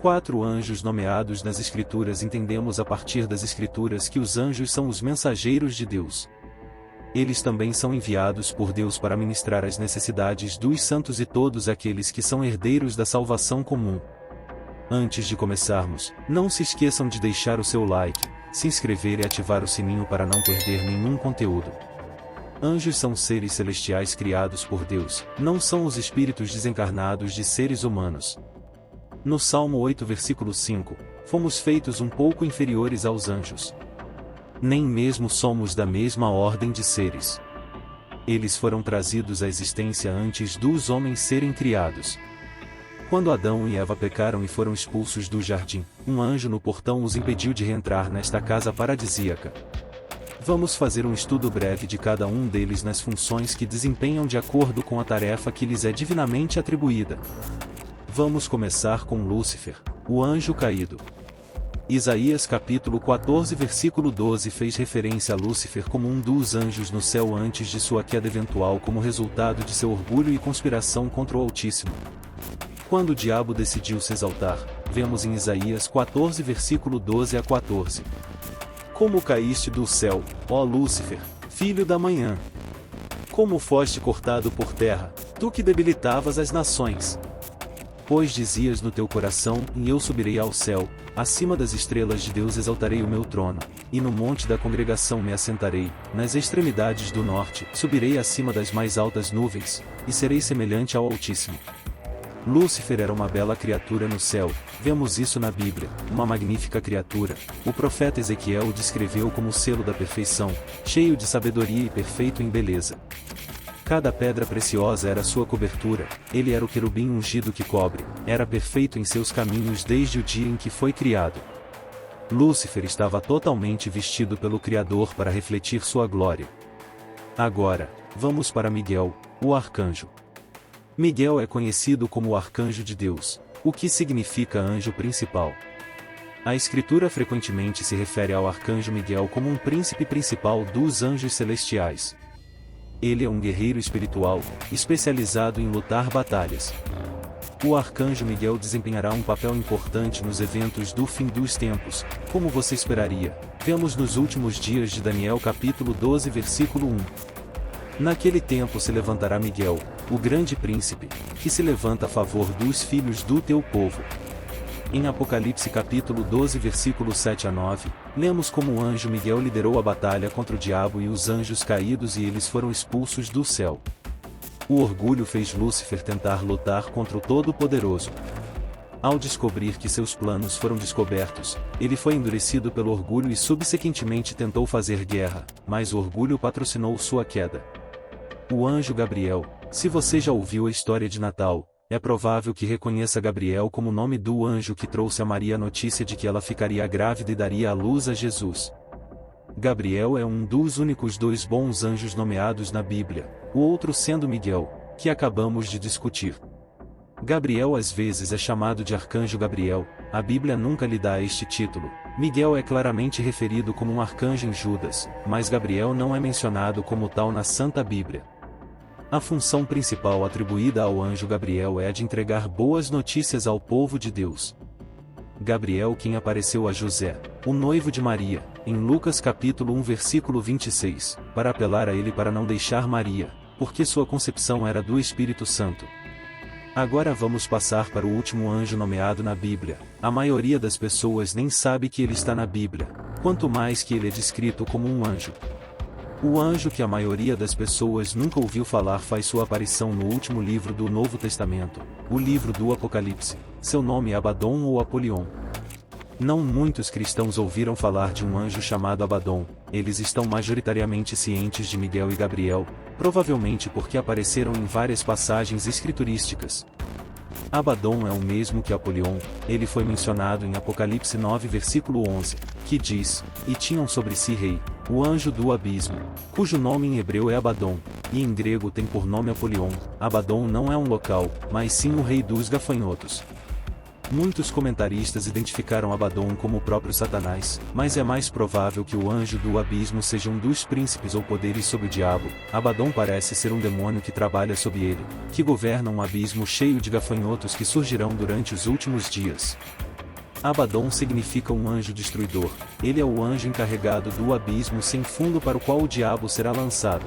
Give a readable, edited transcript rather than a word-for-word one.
4 anjos nomeados nas Escrituras. Entendemos a partir das Escrituras que os anjos são os mensageiros de Deus. Eles também são enviados por Deus para ministrar as necessidades dos santos e todos aqueles que são herdeiros da salvação comum. Antes de começarmos, não se esqueçam de deixar o seu like, se inscrever e ativar o sininho para não perder nenhum conteúdo. Anjos são seres celestiais criados por Deus, não são os espíritos desencarnados de seres humanos. No Salmo 8 versículo 5, fomos feitos um pouco inferiores aos anjos. Nem mesmo somos da mesma ordem de seres. Eles foram trazidos à existência antes dos homens serem criados. Quando Adão e Eva pecaram e foram expulsos do jardim, um anjo no portão os impediu de reentrar nesta casa paradisíaca. Vamos fazer um estudo breve de cada um deles nas funções que desempenham de acordo com a tarefa que lhes é divinamente atribuída. Vamos começar com Lúcifer, o anjo caído. Isaías capítulo 14 versículo 12 fez referência a Lúcifer como um dos anjos no céu antes de sua queda eventual como resultado de seu orgulho e conspiração contra o Altíssimo. Quando o diabo decidiu se exaltar, vemos em Isaías 14 versículo 12 a 14. Como caíste do céu, ó Lúcifer, filho da manhã! Como foste cortado por terra, tu que debilitavas as nações! Pois dizias no teu coração, e eu subirei ao céu, acima das estrelas de Deus exaltarei o meu trono, e no monte da congregação me assentarei, nas extremidades do norte, subirei acima das mais altas nuvens, e serei semelhante ao Altíssimo. Lúcifer era uma bela criatura no céu, vemos isso na Bíblia, uma magnífica criatura. O profeta Ezequiel o descreveu como o selo da perfeição, cheio de sabedoria e perfeito em beleza. Cada pedra preciosa era sua cobertura, ele era o querubim ungido que cobre, era perfeito em seus caminhos desde o dia em que foi criado. Lúcifer estava totalmente vestido pelo Criador para refletir sua glória. Agora, vamos para Miguel, o arcanjo. Miguel é conhecido como o arcanjo de Deus, o que significa anjo principal. A Escritura frequentemente se refere ao arcanjo Miguel como um príncipe principal dos anjos celestiais. Ele é um guerreiro espiritual, especializado em lutar batalhas. O arcanjo Miguel desempenhará um papel importante nos eventos do fim dos tempos, como você esperaria. Vemos nos últimos dias de Daniel capítulo 12 versículo 1. Naquele tempo se levantará Miguel, o grande príncipe, que se levanta a favor dos filhos do teu povo. Em Apocalipse capítulo 12 versículo 7 a 9, lemos como o anjo Miguel liderou a batalha contra o diabo e os anjos caídos e eles foram expulsos do céu. O orgulho fez Lúcifer tentar lutar contra o Todo-Poderoso. Ao descobrir que seus planos foram descobertos, ele foi endurecido pelo orgulho e subsequentemente tentou fazer guerra, mas o orgulho patrocinou sua queda. O anjo Gabriel, se você já ouviu a história de Natal, é provável que reconheça Gabriel como o nome do anjo que trouxe a Maria a notícia de que ela ficaria grávida e daria à luz a Jesus. Gabriel é um dos únicos 2 bons anjos nomeados na Bíblia, o outro sendo Miguel, que acabamos de discutir. Gabriel às vezes é chamado de Arcanjo Gabriel, a Bíblia nunca lhe dá este título. Miguel é claramente referido como um arcanjo em Judas, mas Gabriel não é mencionado como tal na Santa Bíblia. A função principal atribuída ao anjo Gabriel é a de entregar boas notícias ao povo de Deus. Gabriel quem apareceu a José, o noivo de Maria, em Lucas capítulo 1 versículo 26, para apelar a ele para não deixar Maria, porque sua concepção era do Espírito Santo. Agora vamos passar para o último anjo nomeado na Bíblia. A maioria das pessoas nem sabe que ele está na Bíblia, quanto mais que ele é descrito como um anjo. O anjo que a maioria das pessoas nunca ouviu falar faz sua aparição no último livro do Novo Testamento, o livro do Apocalipse. Seu nome é Abaddon ou Apolion. Não muitos cristãos ouviram falar de um anjo chamado Abaddon, eles estão majoritariamente cientes de Miguel e Gabriel, provavelmente porque apareceram em várias passagens escriturísticas. Abaddon é o mesmo que Apolion, ele foi mencionado em Apocalipse 9 versículo 11, que diz, e tinham sobre si rei, o anjo do abismo, cujo nome em hebreu é Abaddon, e em grego tem por nome Apolion. Abaddon não é um local, mas sim o rei dos gafanhotos. Muitos comentaristas identificaram Abaddon como o próprio Satanás, mas é mais provável que o anjo do abismo seja um dos príncipes ou poderes sobre o diabo. Abaddon parece ser um demônio que trabalha sob ele, que governa um abismo cheio de gafanhotos que surgirão durante os últimos dias. Abaddon significa um anjo destruidor, ele é o anjo encarregado do abismo sem fundo para o qual o diabo será lançado.